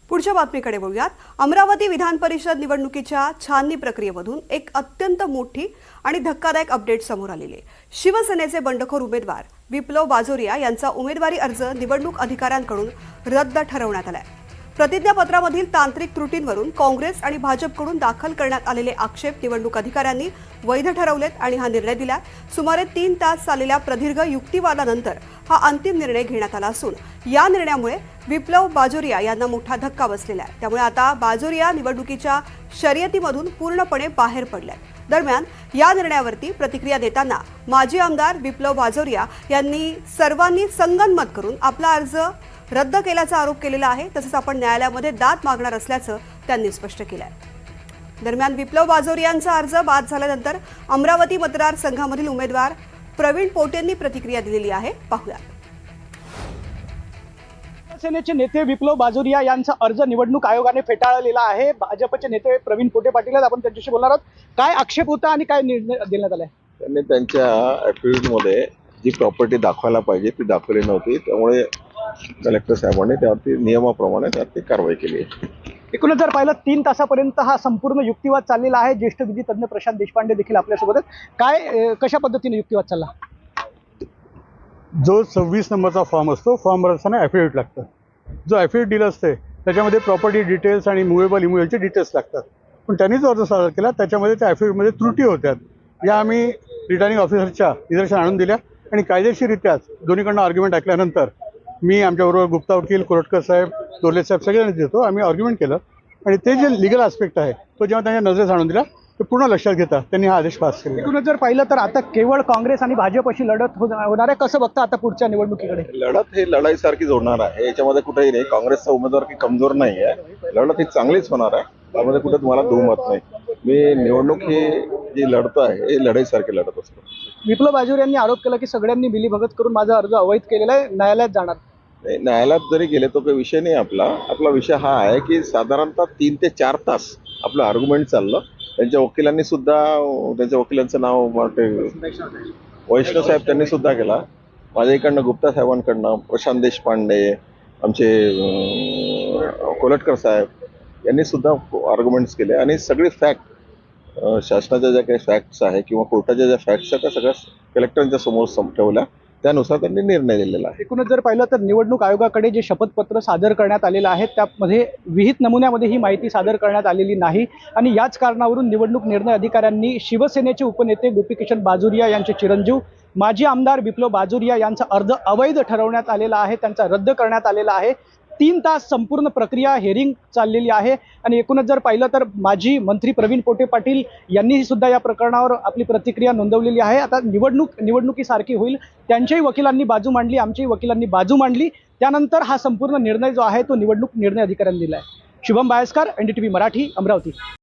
पुढच्या बातमीकडे वळूयात। अमरावती विधान परिषद निवडणुकीच्या छाननी प्रक्रियेमधून एक अत्यंत मोठी आणि धक्कादायक अपडेट समोर आलेली आहे। शिवसेनेचे बंडखोर उमेदवार विप्लव बाजोरिया यांचा उमेदवारी अर्ज निवडणूक अधिकाऱ्यांकडून रद्द ठरवण्यात आलाय। प्रतिज्ञापत्रामधील तांत्रिक त्रुटींवरून काँग्रेस आणि भाजपकडून दाखल करण्यात आलेले आक्षेप निवडणूक अधिकाऱ्यांनी वैध ठरवलेत आणि हा निर्णय दिला। सुमारे 3 तास चाललेल्या प्रदीर्घ युक्तिवादानंतर हा अंतिम निर्णय घेण्यात आला असून या निर्णयामुळे विप्लव बाजोरिया यांना मोठा धक्का बसलेला आहे। त्यामुळे आता बाजोरिया निवडणुकीच्या शर्यतीमधून पूर्णपणे बाहेर पडल्यात। दरम्यान या निर्णयावरती प्रतिक्रिया देताना माजी आमदार विप्लव बाजोरिया यांनी सर्वांनी संगनमत करून आपला अर्ज रद्द केल्याचा आरोप केलेला आहे। तसेच आपण न्यायालयामध्ये दाद मागणार असल्याचं त्यांनी स्पष्ट केलं आहे। दरम्यान विप्लव बाजोरियांचा अर्ज बाद झाल्यानंतर अमरावती मतदारसंघामधील उमेदवार प्रवीण पोटेंनी प्रतिक्रिया दिलेली आहे। पाहूया। शिवसेनेचे नेते विप्लव बाजोरिया यांचा अर्ज निवडणूक आयोगाने फेटाळलेला आहे। भाजपचे नेते प्रवीण पोटे पाटील आहेत, आपण त्यांच्याशी बोलणार आहोत। काय आक्षेप होता आणि काय निर्णय देण्यात आलाय? त्यांनी त्यांच्या ॲफिडेव्हिटमध्ये जी प्रॉपर्टी दाखवायला पाहिजे ती दाखवली नव्हती, त्यामुळे कलेक्टर साहेबांनी त्यावरती नियमाप्रमाणे त्यावरती कारवाई केली आहे। एकूणच जर पाहिलं 3 तासापर्यंत हा संपूर्ण युक्तिवाद चाललेला आहे। ज्येष्ठ विधी तज्ञ प्रशांत देशपांडे देखील आपल्यासोबत आहेत। काय कशा पद्धतीने युक्तिवाद चालला? जो 26 नंबरचा फॉर्म असतो, फॉर्म भरताना ॲफिडेव्हिट लागतं। जो ॲफिडेव्हिट दिलं असते त्याच्यामध्ये प्रॉपर्टी डिटेल्स आणि मुवेबल इमुवेबलचे डिटेल्स लागतात, पण त्यांनी जो अर्ज सादर केला त्याच्यामध्ये त्या ॲफिडेव्हिटमध्ये त्रुटी होत्या। या आम्ही रिटर्निंग ऑफिसरच्या निदर्शन आणून दिल्या आणि कायदेशीररित्याच दोन्हीकडनं आर्ग्युमेंट ऐकल्यानंतर मी आमच्याबरोबर गुप्ता वकील, कोरटकर साहेब, तोरले साहेब सगळ्यांनी देतो आम्ही आर्ग्युमेंट केलं आणि ते जे लिगल आस्पेक्ट आहे तो जेव्हा त्यांच्या नजरेस आणून दिला ते पूर्ण लक्षात घेता त्यांनी हा आदेश पास केला। एकूणच जर पाहिलं तर आता केवळ काँग्रेस आणि भाजपशी लढत होणार आहे। कसं बघता आता पुढच्या निवडणुकीकडे? लढत ही लढाईसारखीच होणार आहे, याच्यामध्ये कुठेही नाही। काँग्रेसचा उमेदवार की कमजोर नाही आहे, लढत ही चांगलीच होणार आहे, त्यामध्ये कुठे तुम्हाला दुमत नाही। मी निवडणूक ही जी लढतो आहे ही लढाईसारखी लढत असतो। विप्लव बाजोरिया यांनी आरोप केला की सगळ्यांनी मिलीभगत करून माझा अर्ज अवैध केलेला आहे, न्यायालयात जाणार। न्यायालयात जरी गेले तो काही विषय नाही। आपला विषय हा आहे की साधारणतः 3 ते 4 तास आपलं आर्ग्युमेंट चाललं। त्यांच्या वकिलांनी सुद्धा, त्यांच्या वकिलांचं नाव वैष्णव साहेब त्यांनी सुद्धा केला, माझ्या इकडनं गुप्ता साहेबांकडनं, प्रशांत देशपांडे, आमचे कोलटकर साहेब यांनी सुद्धा आर्ग्युमेंट्स केले आणि सगळे फॅक्ट, शासनाच्या ज्या काही फॅक्ट्स आहे किंवा कोर्टाच्या ज्या फॅक्ट्स आहेत त्या सगळ्या कलेक्टरांच्या समोर ठेवल्या, त्यानुसार त्यांनी निर्णय दिलेला आहे। एकूणच जर पाहिलं तर निवडणूक आयोगाकडे जे शपथपत्र सादर करण्यात आलेलं आहे त्यामध्ये विहित नमुन्यामध्ये ही माहिती सादर करण्यात आलेली नाही आणि याच कारणावरून निवडणूक निर्णय अधिकाऱ्यांनी शिवसेनेचे उपनेते गोपीकिशन बाजोरिया यांचे चिरंजीव माजी आमदार विप्लव बाजोरिया यांचा अर्ज अवैध ठरवण्यात आलेला आहे, त्यांचा रद्द करण्यात आलेला आहे। 3 तास संपूर्ण प्रक्रिया हेरिंग चाललेली आहे आणि एकूणच जर पाहिलं तर माजी मंत्री प्रवीण पोटे पाटील यांनीही सुद्धा या प्रकरणावर आपली प्रतिक्रिया नोंदवलेली आहे। आता निवडणुकीसारखी होईल, त्यांच्याही वकिलांनी बाजू मांडली, आमच्याही वकिलांनी बाजू मांडली, त्यानंतर हा संपूर्ण निर्णय जो आहे तो निवडणूक निर्णय अधिकाऱ्यांनी दिला आहे। शुभम बायस्कर, NDTV मराठी, अमरावती।